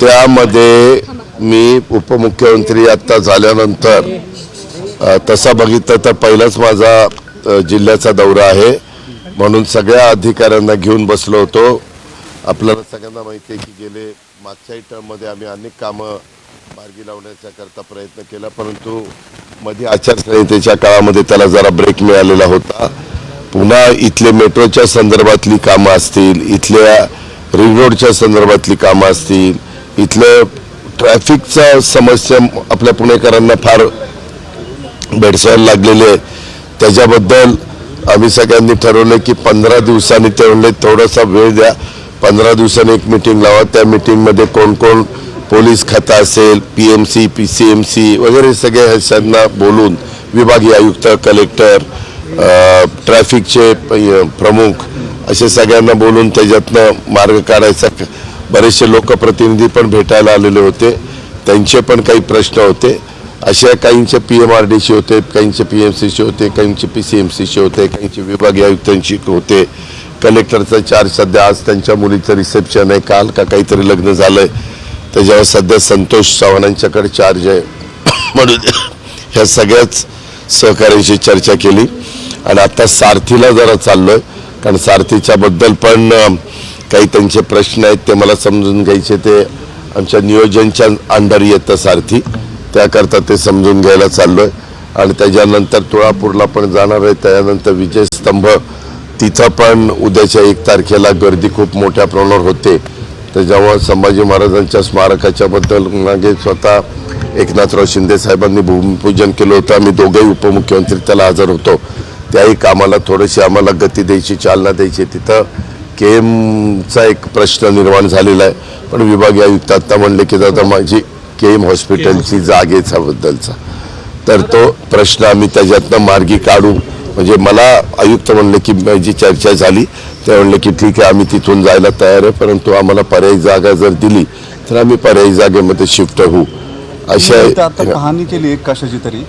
त्यामध्ये मी उपमुख्यमंत्री आता झाल्यानंतर तसा बघितलं तर पहिलाच माझा जिल्ह्याचा दौरा आहे, म्हणून सगळ्या अधिकाऱ्यांना घेऊन बसलो होतो. आपल्याला सगळ्यांना माहिती आहे की गेले मागच्याही टर्ममध्ये आम्ही अनेक कामं मार्गी लावण्याचा करता प्रयत्न केला, परंतु मध्ये आचारसंहितेच्या काळामध्ये त्याला जरा ब्रेक मिळालेला होता. पुन्हा इथले मेट्रोच्या संदर्भातली कामं असतील, इथल्या रिंग रोडच्या संदर्भातली कामं असतील, इथलं ट्रॅफिकचा समस्या आपल्या पुणेकरांना फार भेडसावयाला लागलेली आहे. त्याच्याबद्दल आम्ही सगळ्यांनी ठरवलं की 15 दिवसांनी ते म्हणले थोडासा वेळ द्या, 15 दिवसांनी एक मीटिंग लावा. त्या मीटिंगमध्ये कोण कोण पोलीस खातं असेल, PMC PCMC वगैरे सगळे ह्यांना बोलून विभागीय आयुक्त, कलेक्टर, ट्रॅफिकचे प्रमुख असे सगळ्यांना बोलून त्याच्यातनं मार्ग काढायचा. बरेचसे लोकप्रतिनिधी पण भेटायला आलेले होते, त्यांचे पण काही प्रश्न होते. अशा काहींचे PMRDशी होते, काहींचे PMCशी होते, काहींचे PCMCशी होते, काहींचे विभागीय आयुक्तांशी होते. कलेक्टरचा चार्ज सध्या आज त्यांच्या मुलीचं रिसेप्शन आहे, काल का काहीतरी लग्न झालंय, त्याच्यावर सध्या संतोष चव्हाणांच्याकडे चार्ज आहे. म्हणून ह्या सगळ्याच सहकार्याशी चर्चा केली आणि आता सारथीला जरा चाललोय, कारण सारथीच्या बद्दल पण काही त्यांचे प्रश्न आहेत, ते मला समजून घ्यायचे. ते आमच्या नियोजनच्या अंडर येतं सारथी, त्याकरता ते समजून घ्यायला चाललोय. आणि त्याच्यानंतर तुळापूरला पण जाणार आहे. त्यानंतर विजयस्तंभ, तिथं पण उद्याच्या 1 तारखेला गर्दी खूप मोठ्या प्रमाणावर होते. त्याच्यामुळे संभाजी महाराजांच्या स्मारकाच्या बद्दल मागे स्वतः एकनाथराव शिंदे साहेबांनी भूमिपूजन केलं होतं. आम्ही दोघेही उपमुख्यमंत्री त्याला हजर होतो. त्याही कामाला थोडीशी आम्हाला गती द्यायची, चालना द्यायची. तिथं KEMचा एक प्रश्न निर्माण झालेला आहे, पण विभागीय आयुक्त आता म्हणले की दादा माझी KEM हॉस्पिटलची जागेचा बद्दलचा, तर तो प्रश्न आम्ही त्याच्यातनं मार्गी काढू. म्हणजे मला आयुक्त म्हणले की माझी चर्चा झाली, ते म्हणले की ठीक आहे आम्ही तिथून जायला तयार आहे, परंतु आम्हाला पर्यायी जागा जर दिली तर आम्ही पर्यायी जागेमध्ये शिफ्ट होऊ. अशा कहाणी केली एक कशाची तरी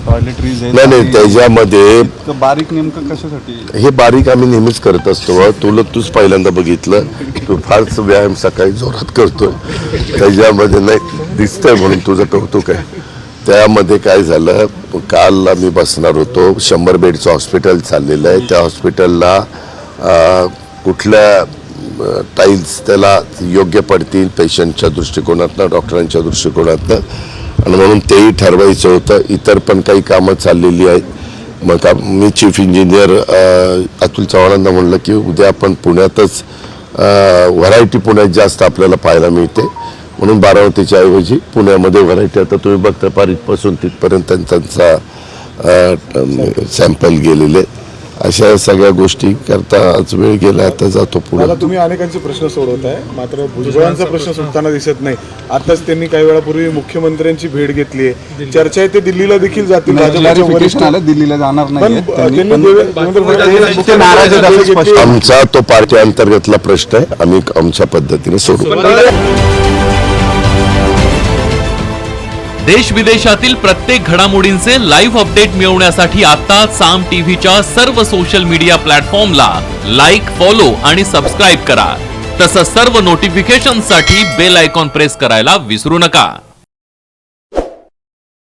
टॉयलेटरीज नाही, त्याच्यामध्ये बारीक नेमकं कशासाठी? हे बारीक आम्ही नेहमीच करत असतो. तूच पहिल्यांदा बघितलं, तू फारच व्यायाम सकाळी जोरात करतोय, त्याच्यामध्ये नाही दिसतंय म्हणून तुझं कौतुक आहे. त्यामध्ये काय झालं, काल आम्ही बसणार होतो. 100 बेडचं हॉस्पिटल चाललेलं आहे. त्या हॉस्पिटलला कुठल्या टाईल्स त्याला योग्य पडतील पेशंटच्या दृष्टिकोनातनं, डॉक्टरांच्या दृष्टिकोनातनं, आणि म्हणून तेही ठरवायचं होतं. इतर पण काही कामं चाललेली आहेत. मग मी चीफ इंजिनियर अतुल चव्हाणांना म्हणलं की उद्या आपण पुण्यातच, व्हरायटी पुण्यात जास्त आपल्याला पाहायला मिळते, म्हणून बारामतीच्या ऐवजी पुण्यामध्ये व्हरायटी. आता तुम्ही बघता पार इथपासून तिथपर्यंत त्यांचा सॅम्पल गेलेले. अशा सगळ्या गोष्टी करता आज वेळ गेला, आता जातो पुढे. तुम्ही अनेकांचे प्रश्न सोडवताय, मात्र भुजबळांचा प्रश्न सुटताना दिसत नाही. आताच त्यांनी काही वेळापूर्वी मुख्यमंत्र्यांची भेट घेतली आहे. चर्चा आहे ते दिल्लीला देखील जातील, दिल्लीला जाणार नाही. आमचा तो पार्टी अंतर्गतला प्रश्न आहे, आम्ही आमच्या पद्धतीने सोडू. देश विदेशातील प्रत्येक घडामोडींचे लाईव्ह अपडेट मिळवण्यासाठी आता साम टीव्हीच्या सर्व सोशल मीडिया प्लॅटफॉर्मला लाईक, फॉलो आणि सबस्क्राईब करा. तसंच सर्व नोटिफिकेशनसाठी बेल आयकॉन प्रेस करायला विसरू नका.